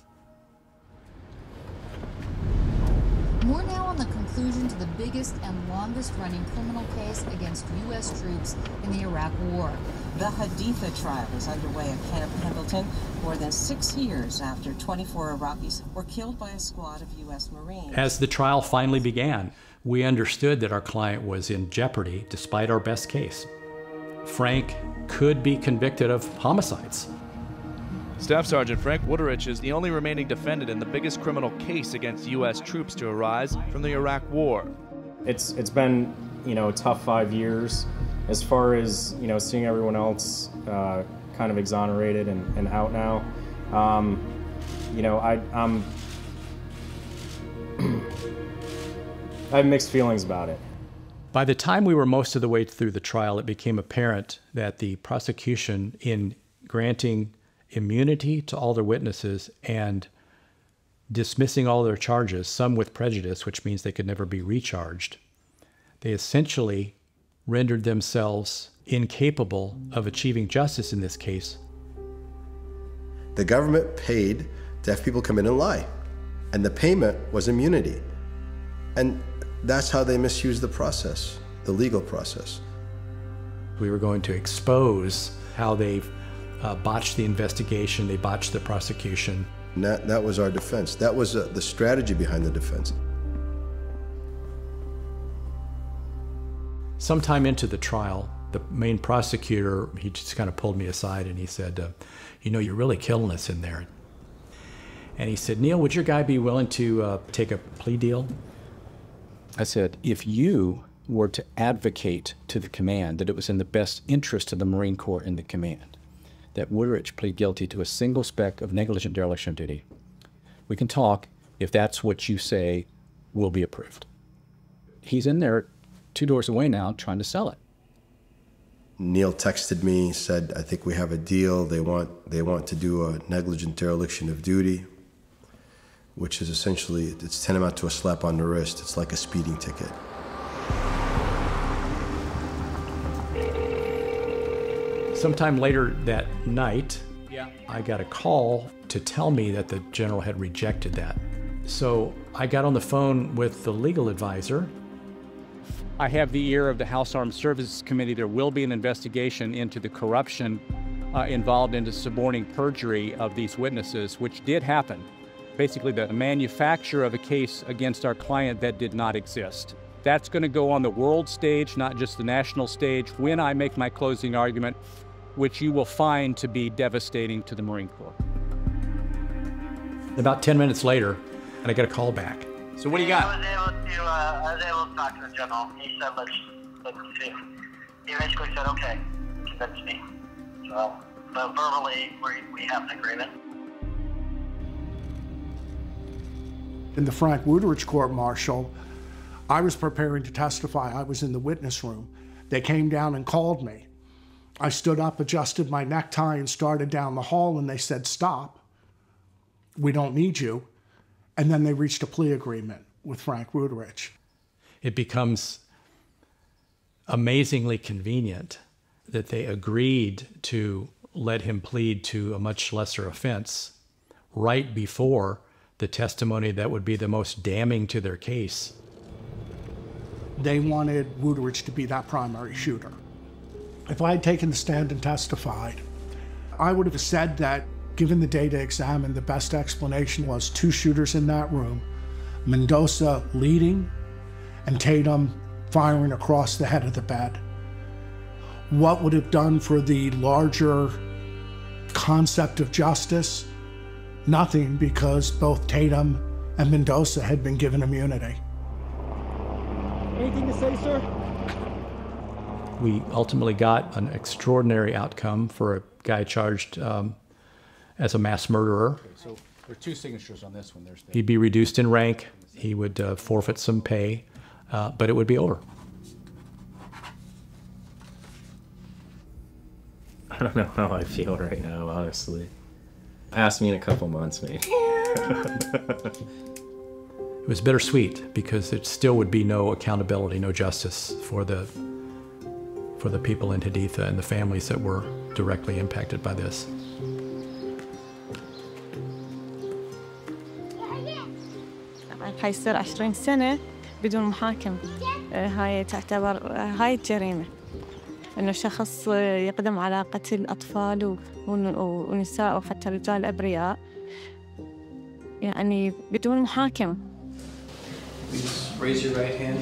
More now on the conclusion to the biggest and longest-running criminal case against U.S. troops in the Iraq War. The Haditha trial is underway at Camp Pendleton more than 6 years after 24 Iraqis were killed by a squad of U.S. Marines. As the trial finally began, we understood that our client was in jeopardy despite our best case. Frank could be convicted of homicides. Staff Sergeant Frank Wuterich is the only remaining defendant in the biggest criminal case against U.S. troops to arise from the Iraq War. It's been, a tough 5 years. As far as, seeing everyone else kind of exonerated and out now, I have mixed feelings about it. By the time we were most of the way through the trial, it became apparent that the prosecution, in granting immunity to all their witnesses and dismissing all their charges, some with prejudice, which means they could never be recharged, they essentially rendered themselves incapable of achieving justice in this case. The government paid to have people come in and lie, and the payment was immunity. And that's how they misused the process, the legal process. We were going to expose how they've botched the investigation, they botched the prosecution. And that was our defense. That was the strategy behind the defense. Sometime into the trial, the main prosecutor, he just kind of pulled me aside and he said, you're really killing us in there. And he said, Neil, would your guy be willing to take a plea deal? I said, if you were to advocate to the command that it was in the best interest of the Marine Corps and the command that Wuterich plead guilty to a single spec of negligent dereliction of duty, we can talk. If that's what you say, will be approved. He's in there 2 doors away now trying to sell it. Neil texted me, said, I think we have a deal. They want to do a negligent dereliction of duty, which is essentially, it's tantamount to a slap on the wrist. It's like a speeding ticket. Sometime later that night, I got a call to tell me that the general had rejected that. So I got on the phone with the legal advisor. I have the ear of the House Armed Services Committee. There will be an investigation into the corruption involved in the suborning perjury of these witnesses, which did happen. Basically, the manufacture of a case against our client that did not exist. That's going to go on the world stage, not just the national stage, when I make my closing argument, which you will find to be devastating to the Marine Corps. About 10 minutes later, and I get a call back. So what do you got? I was able to talk to the general. He said, let's see. He basically said, okay, convince me. So, but verbally, we have an agreement. In the Frank Wuterich court-martial, I was preparing to testify. I was in the witness room. They came down and called me. I stood up, adjusted my necktie, and started down the hall, and they said, stop. We don't need you. And then they reached a plea agreement with Frank Wuterich. It becomes amazingly convenient that they agreed to let him plead to a much lesser offense right before the testimony that would be the most damning to their case. They wanted Wuterich to be that primary shooter. If I had taken the stand and testified, I would have said that, given the data examined, the best explanation was 2 shooters in that room, Mendoza leading and Tatum firing across the head of the bed. What would have done for the larger concept of justice? Nothing, because both Tatum and Mendoza had been given immunity. Anything to say, sir? We ultimately got an extraordinary outcome for a guy charged as a mass murderer. So there are 2 signatures on this one. He'd be reduced in rank. He would forfeit some pay, but it would be over. I don't know how I feel right now, honestly. Ask me in a couple months, maybe. It was bittersweet because there still would be no accountability, no justice for the people in Haditha and the families that were directly impacted by this. حيصير 20 سنة بدون محاكم. هاي تعتبر هاي جريمة. إنه شخص يقدم على قتل أطفال ونساء وحتى رجال أبرياء يعني بدون محاكمة. Raise your right hand.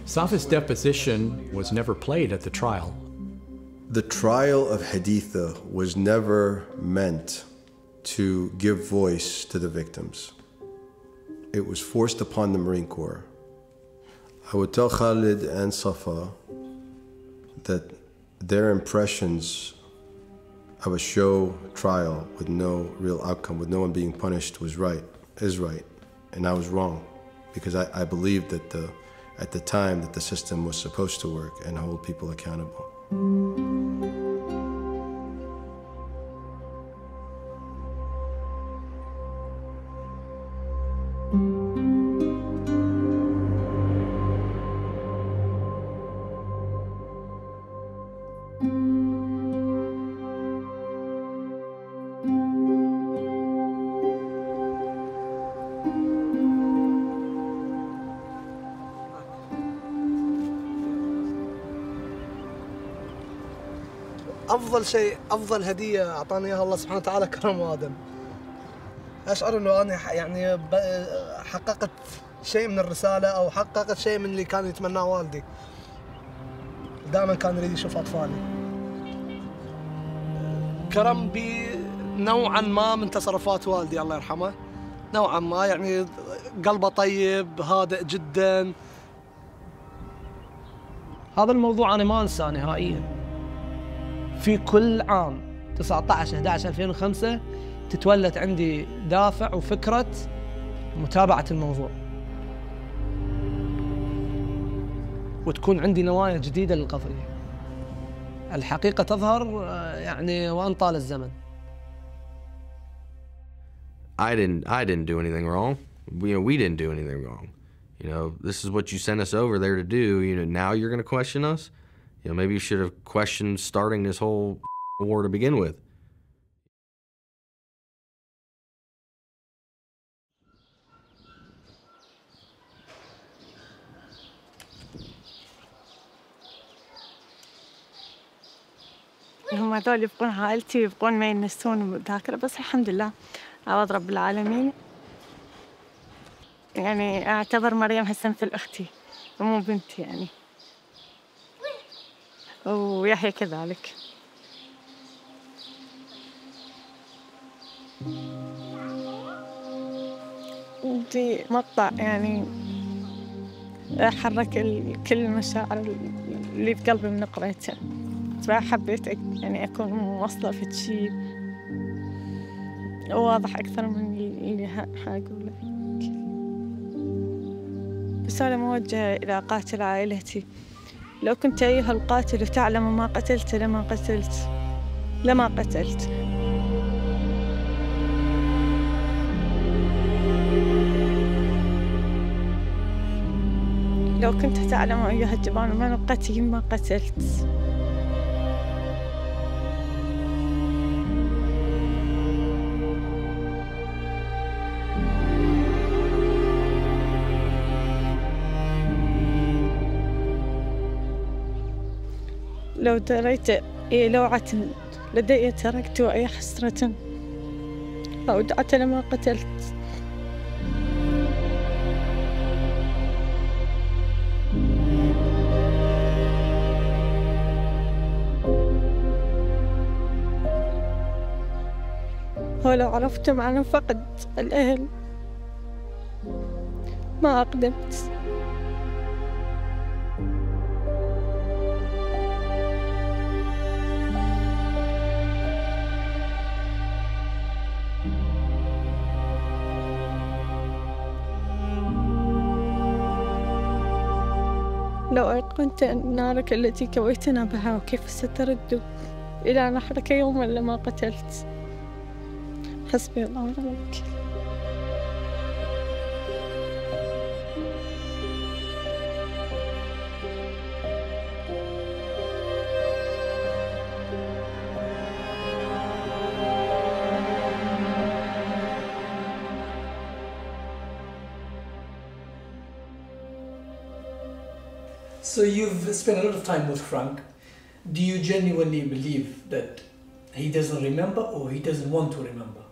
Safa's deposition was never played at the trial. The trial of Haditha was never meant to give voice to the victims. It was forced upon the Marine Corps. I would tell Khalid and Safa that their impressions of a show trial with no real outcome, with no one being punished, is right. And I was wrong, because I believed that at the time that the system was supposed to work and hold people accountable. أفضل شيء، أفضل هدية أعطاني إياها الله سبحانه وتعالى كرم آدم. أشعر إنه أنا يعني حققت شيء من الرسالة أو حققت شيء من اللي كان يتمناه والدي. دائما كان يريد يشوف أطفالي. كرم بي نوعا ما من تصرفات والدي الله يرحمه. نوعا ما يعني قلبه طيب، هادئ جدا. هذا الموضوع أنا ما أنساه نهائيا. في كل عام 19/11/2005 تتولد عندي دافع وفكرة متابعة الموضوع، وتكون عندي نوايا جديدة للقضية. الحقيقة تظهر يعني وأن طال الزمن. I didn't do anything wrong. We didn't do anything wrong. This is what you sent us over there to do. Now you're going to question us? Maybe you should have questioned starting this whole war to begin with. هم هذول يبقون عائلتي ويبقون ما ينسون الذاكرة، بس الحمد لله عوض رب العالمين. يعني أعتبر مريم هسه مثل أختي ومو بنتي يعني، ويحيى كذلك. بدي مقطع يعني حرك كل المشاعر اللي في قلبي من قريته. حبيت يعني أكون موصلة في شيء واضح أكثر من اللي حاقوله. رسالة موجهة إلى قاتل عائلتي: لو كنت أيها القاتل تعلم ما قتلت لما قتلت. لو كنت تعلم أيها الجبان من القتيل ما قتلت. لو دريت لوعة لدي تركت أي حسرة أودعت لما قتلت. ولو عرفت معنى فقد الأهل ما أقدمت. لو أيقنت أن نارك التي كويتنا بها وكيف سترد إلى نحرك يوما لما قتلت. حسبي الله ونعم الوكيل. So you've spent a lot of time with Frank. Do you genuinely believe that he doesn't remember or he doesn't want to remember?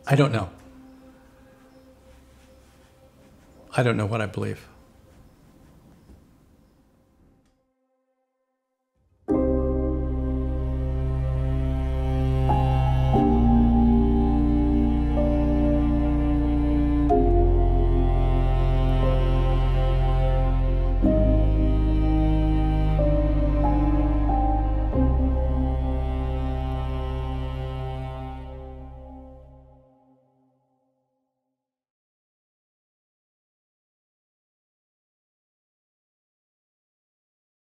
I don't know. I don't know what I believe.